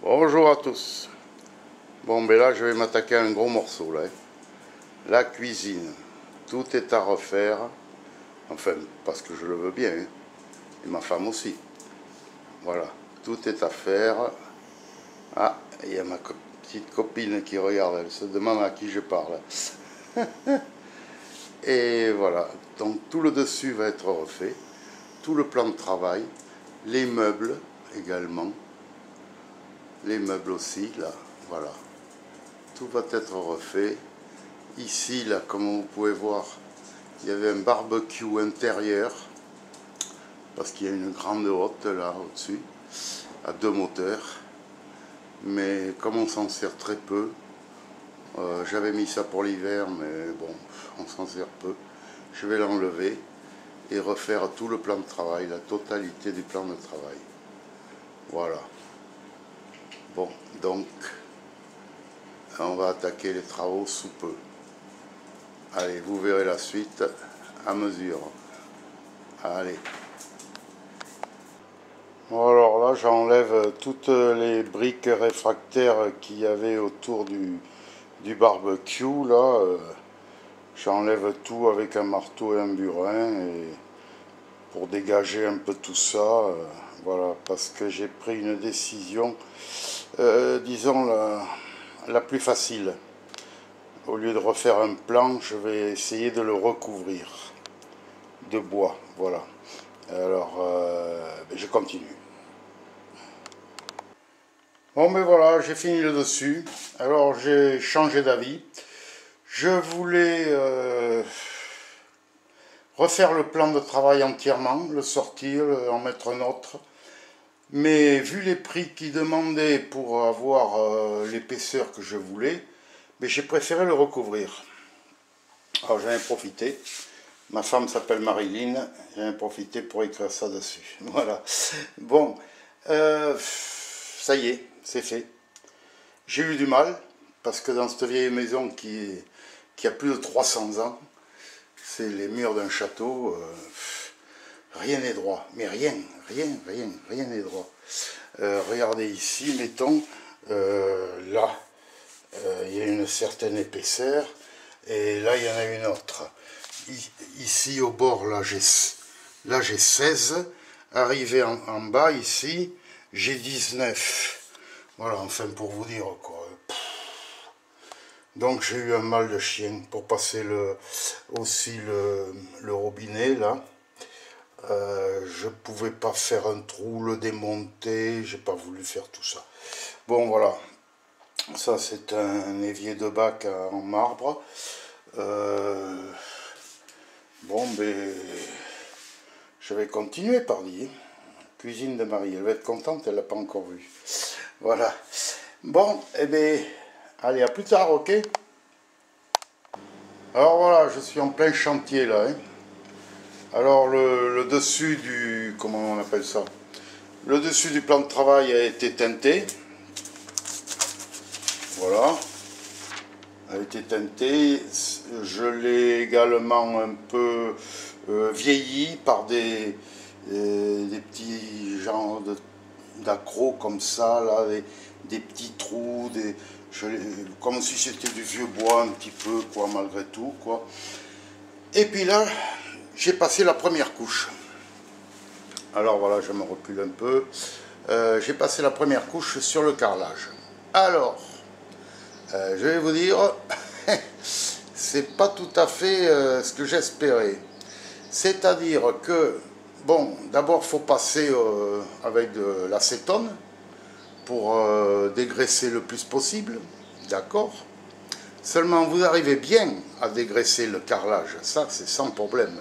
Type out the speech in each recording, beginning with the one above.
Bonjour à tous. Bon, ben là, je vais m'attaquer à un gros morceau, là. La cuisine. Tout est à refaire. Enfin, parce que je le veux bien. Hein. Et ma femme aussi. Voilà. Tout est à faire. Ah, il y a ma petite copine qui regarde. Elle se demande à qui je parle. Et voilà. Donc, tout le dessus va être refait. Tout le plan de travail. Les meubles également. Les meubles aussi, là. Voilà. Tout va être refait. Ici, là, comme vous pouvez voir, il y avait un barbecue intérieur, parce qu'il y a une grande hotte là au-dessus, à 2 moteurs. Mais comme on s'en sert très peu, j'avais mis ça pour l'hiver, mais bon, on s'en sert peu. Je vais l'enlever et refaire tout le plan de travail, la totalité du plan de travail. Voilà. Bon, donc, on va attaquer les travaux sous peu. Allez, vous verrez la suite à mesure. Allez. Bon, alors là, j'enlève toutes les briques réfractaires qu'il y avait autour du barbecue. Là, j'enlève tout avec un marteau et un burin et pour dégager un peu tout ça. Voilà, parce que j'ai pris une décision, disons, la plus facile. Au lieu de refaire un plan, je vais essayer de le recouvrir de bois, voilà. Alors, je continue. Bon, mais voilà, j'ai fini le dessus. Alors, j'ai changé d'avis. Je voulais refaire le plan de travail entièrement, le sortir, en mettre un autre. Mais vu les prix qu'ils demandaient pour avoir l'épaisseur que je voulais, mais j'ai préféré le recouvrir. Alors j'en ai profité. Ma femme s'appelle Marilyn. J'en ai profité pour écrire ça dessus. Voilà. Bon, ça y est, c'est fait. J'ai eu du mal, parce que dans cette vieille maison qui a plus de 300 ans, c'est les murs d'un château, rien n'est droit. Mais rien n'est droit. Regardez ici, mettons, là, il y a une certaine épaisseur, et là, il y en a une autre. Ici, au bord, là, j'ai 16. Arrivé en bas, ici, j'ai 19. Voilà, enfin, pour vous dire, quoi. Donc, j'ai eu un mal de chien pour passer aussi le robinet, là. Je pouvais pas faire un trou, le démonter, j'ai pas voulu faire tout ça. Bon, voilà. Ça, c'est un évier de bac en marbre. Bon, ben, je vais continuer, pardi. Cuisine de Marie, elle va être contente, elle l'a pas encore vu. Voilà. Bon, eh bien, allez, à plus tard, ok? Alors voilà, je suis en plein chantier, là. Hein. Alors, le dessus du... Comment on appelle ça? Le dessus du plan de travail a été teinté. Voilà. A été teinté. Je l'ai également un peu vieilli par des petits genres d'accros comme ça, là, des petits trous, comme si c'était du vieux bois un petit peu, quoi, malgré tout, quoi. Et puis là, j'ai passé la première couche. Alors voilà, je me recule un peu. J'ai passé la première couche sur le carrelage. Alors, je vais vous dire, c'est pas tout à fait ce que j'espérais. C'est-à-dire que, bon, d'abord, il faut passer avec de l'acétone pour dégraisser le plus possible, d'accord? Seulement, vous arrivez bien à dégraisser le carrelage, ça, c'est sans problème.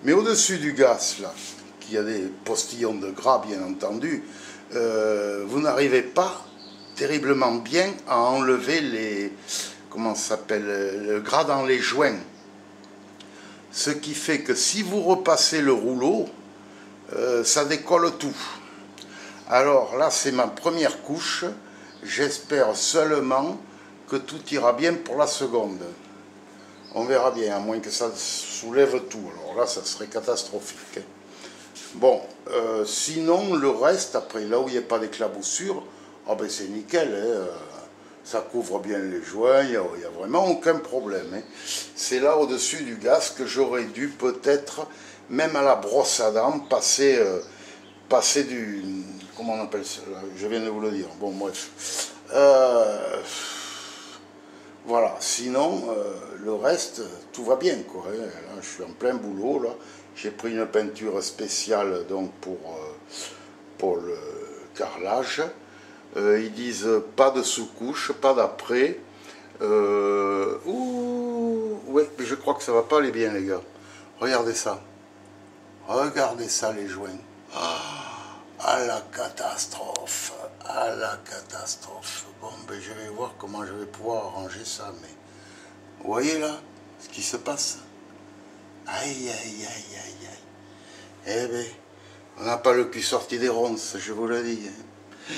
Mais au-dessus du gaz, là, qui a des postillons de gras, bien entendu, vous n'arrivez pas terriblement bien à enlever les, comment ça s'appelle, le gras dans les joints. Ce qui fait que si vous repassez le rouleau, ça décolle tout. Alors là, c'est ma première couche. J'espère seulement que tout ira bien pour la seconde. On verra bien, à moins que ça soulève tout. Alors là, ça serait catastrophique. Bon, sinon, le reste, après, là où il n'y a pas d'éclaboussure, Ah ben c'est nickel, hein, ça couvre bien les joints, il n'y a vraiment aucun problème. Hein. C'est là au-dessus du gaz que j'aurais dû peut-être, même à la brosse à dents, passer du... Comment on appelle ça? Je viens de vous le dire. Bon, bref. Voilà, sinon, le reste, tout va bien, quoi. Hein. Là, je suis en plein boulot, là. J'ai pris une peinture spéciale, donc, pour le carrelage. Ils disent pas de sous-couche, pas d'après. Ouais, mais je crois que ça va pas aller bien, les gars. Regardez ça. Regardez ça, les joints. Ah, la catastrophe. Ah, la catastrophe. Bon, ben, je vais voir comment je vais pouvoir arranger ça, mais... Vous voyez, là, ce qui se passe? Aïe, aïe, aïe, aïe, aïe. Eh ben, on n'a pas le cul sorti des ronces, je vous le dis. Hein.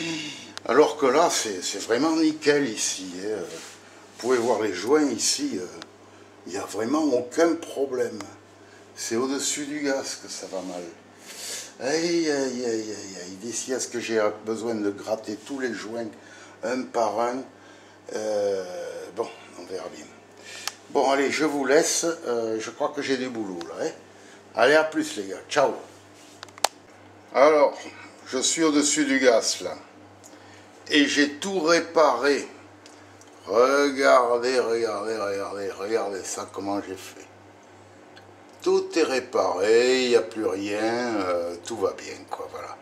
Alors que là, c'est vraiment nickel ici. Hein. Vous pouvez voir les joints ici. Il n'y a vraiment aucun problème. C'est au-dessus du gaz que ça va mal. Aïe, aïe, aïe, aïe, aïe. D'ici à ce que j'ai besoin de gratter tous les joints, un par un. Bon, on verra bien. Bon, allez, je vous laisse. Je crois que j'ai du boulot, là. Hein. Allez, à plus, les gars. Ciao. Alors, je suis au-dessus du gaz, là. Et j'ai tout réparé. Regardez, regardez, regardez, regardez ça, comment j'ai fait. Tout est réparé, il n'y a plus rien, tout va bien, quoi, voilà.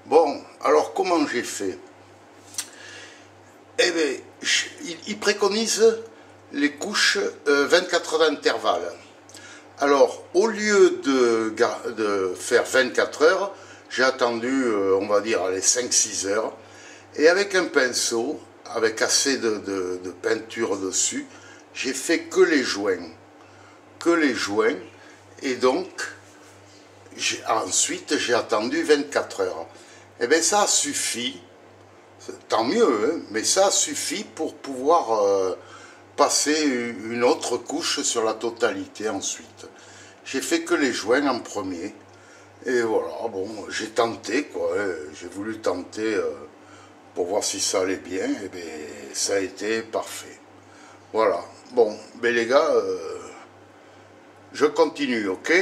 Bon, alors comment j'ai fait? Eh bien, il préconise les couches 24 heures d'intervalle. Alors, au lieu de faire 24 heures, j'ai attendu, on va dire, les 5-6 heures, et avec un pinceau, avec assez de peinture dessus, j'ai fait que les joints. Que les joints. Et donc, ensuite, j'ai attendu 24 heures. Et bien, ça suffit, tant mieux, hein, mais ça suffit pour pouvoir passer une autre couche sur la totalité ensuite. J'ai fait que les joints en premier. Et voilà, bon, j'ai tenté, quoi. Hein, j'ai voulu tenter pour voir si ça allait bien. Et bien, ça a été parfait. Voilà. Bon, ben les gars... je continue, ok?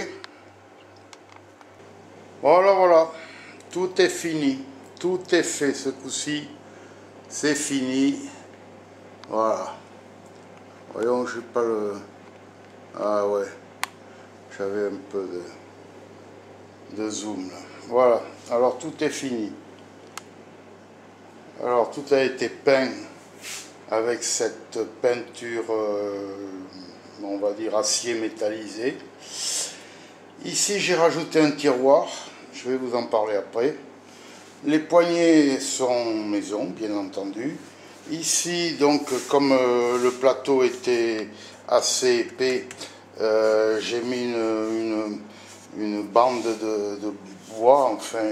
Voilà, voilà. Tout est fini. Tout est fait ce coup-ci. C'est fini. Voilà. Voyons, je n'ai pas le... Ah ouais. J'avais un peu de zoom là. Voilà. Alors tout est fini. Alors tout a été peint avec cette peinture... on va dire acier métallisé. Ici j'ai rajouté un tiroir, je vais vous en parler après. Les poignées sont maison, bien entendu. Ici donc comme le plateau était assez épais, j'ai mis une bande de bois, enfin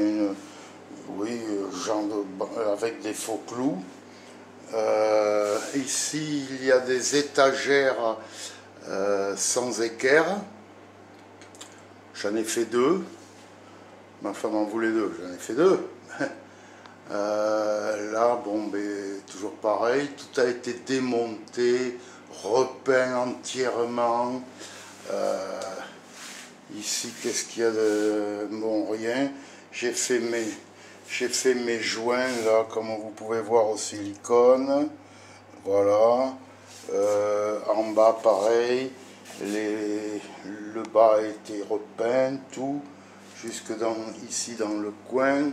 oui, genre avec des faux clous. Ici il y a des étagères sans équerre. J'en ai fait 2. Ma femme en voulait 2, j'en ai fait 2. Là, bon, ben, toujours pareil, tout a été démonté, repeint entièrement. Ici, qu'est-ce qu'il y a de... Bon, rien. J'ai fait mes joints, là, comme vous pouvez voir, au silicone. Voilà. En bas pareil, le bas a été repeint, tout, jusque ici dans le coin,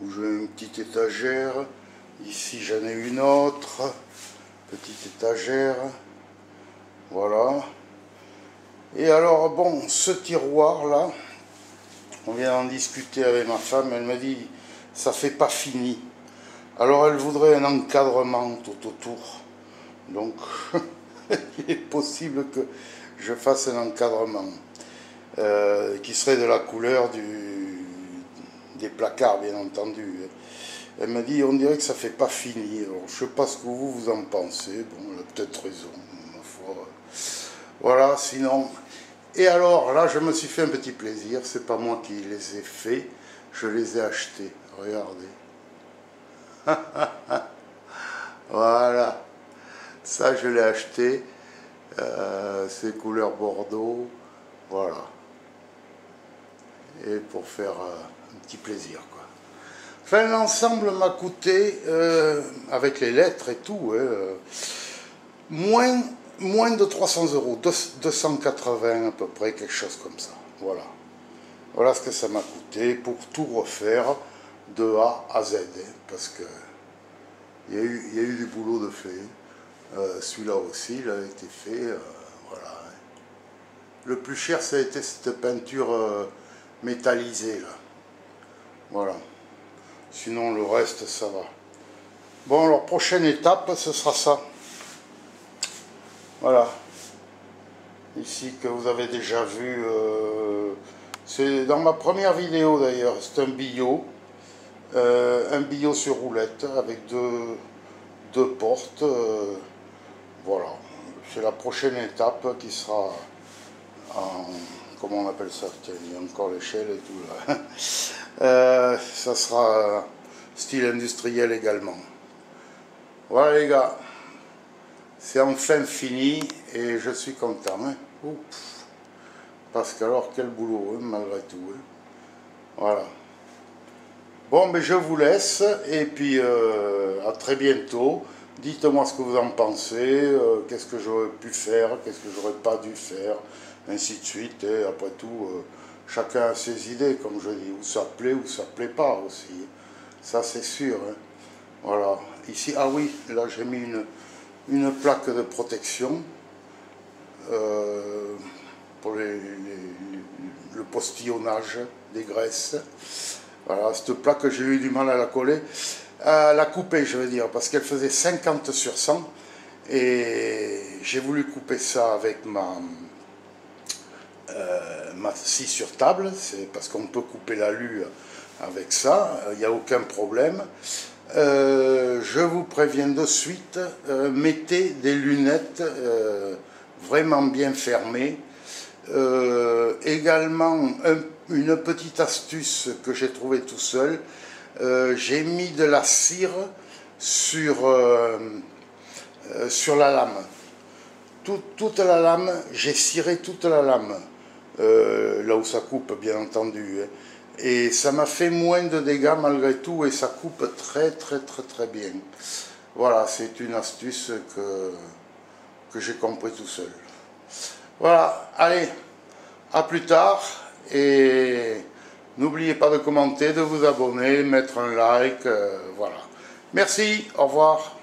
où j'ai une petite étagère, ici j'en ai une autre, petite étagère, voilà. Et alors bon, ce tiroir là, on vient d'en discuter avec ma femme, elle me dit, ça fait pas fini. Alors elle voudrait un encadrement tout autour. Donc, il est possible que je fasse un encadrement qui serait de la couleur des placards, bien entendu. Elle m'a dit, on dirait que ça ne fait pas fini. Alors, je ne sais pas ce que vous en pensez. Bon, elle a peut-être raison, ma foi. Voilà, sinon... Et alors, là, je me suis fait un petit plaisir. C'est pas moi qui les ai faits. Je les ai achetés. Regardez. Voilà, ça je l'ai acheté, c'est couleur bordeaux, voilà, et pour faire un petit plaisir quoi. Enfin l'ensemble m'a coûté, avec les lettres et tout, moins de 300 €, 280 à peu près, quelque chose comme ça, voilà. Voilà ce que ça m'a coûté pour tout refaire de A à Z, parce que il y a eu du boulot de fait. Celui-là aussi, il a été fait, voilà. Le plus cher, ça a été cette peinture métallisée, là. Voilà. Sinon, le reste, ça va. Bon, alors, prochaine étape, ce sera ça. Voilà. Ici, que vous avez déjà vu, c'est dans ma première vidéo, d'ailleurs. C'est un billot sur roulette, avec deux portes, voilà, c'est la prochaine étape qui sera en, comment on appelle ça, tiens, il y a encore l'échelle et tout là. Ça sera style industriel également. Voilà les gars, c'est enfin fini et je suis content, hein. Oups. Parce que alors quel boulot, hein, malgré tout, hein. Voilà. Bon, mais je vous laisse et puis à très bientôt. Dites-moi ce que vous en pensez, qu'est-ce que j'aurais pu faire, qu'est-ce que j'aurais pas dû faire, ainsi de suite. Et après tout, chacun a ses idées, comme je dis, ou ça plaît ou ça plaît pas aussi. Ça c'est sûr, hein. Voilà. Ici, ah oui, là j'ai mis une plaque de protection pour le postillonnage des graisses. Voilà, cette plaque, j'ai eu du mal à la coller, à la couper, je veux dire, parce qu'elle faisait 50 sur 100, et j'ai voulu couper ça avec ma scie sur table, c'est parce qu'on peut couper l'alu avec ça, il n'y a aucun problème. Je vous préviens de suite, mettez des lunettes vraiment bien fermées. Également, une petite astuce que j'ai trouvée tout seul, j'ai mis de la cire sur la lame. Toute la lame, j'ai ciré toute la lame, là où ça coupe bien entendu, hein. Et ça m'a fait moins de dégâts malgré tout et ça coupe très bien. Voilà, c'est une astuce que j'ai compris tout seul. Voilà, allez, à plus tard et n'oubliez pas de commenter, de vous abonner, mettre un like, voilà. Merci, au revoir.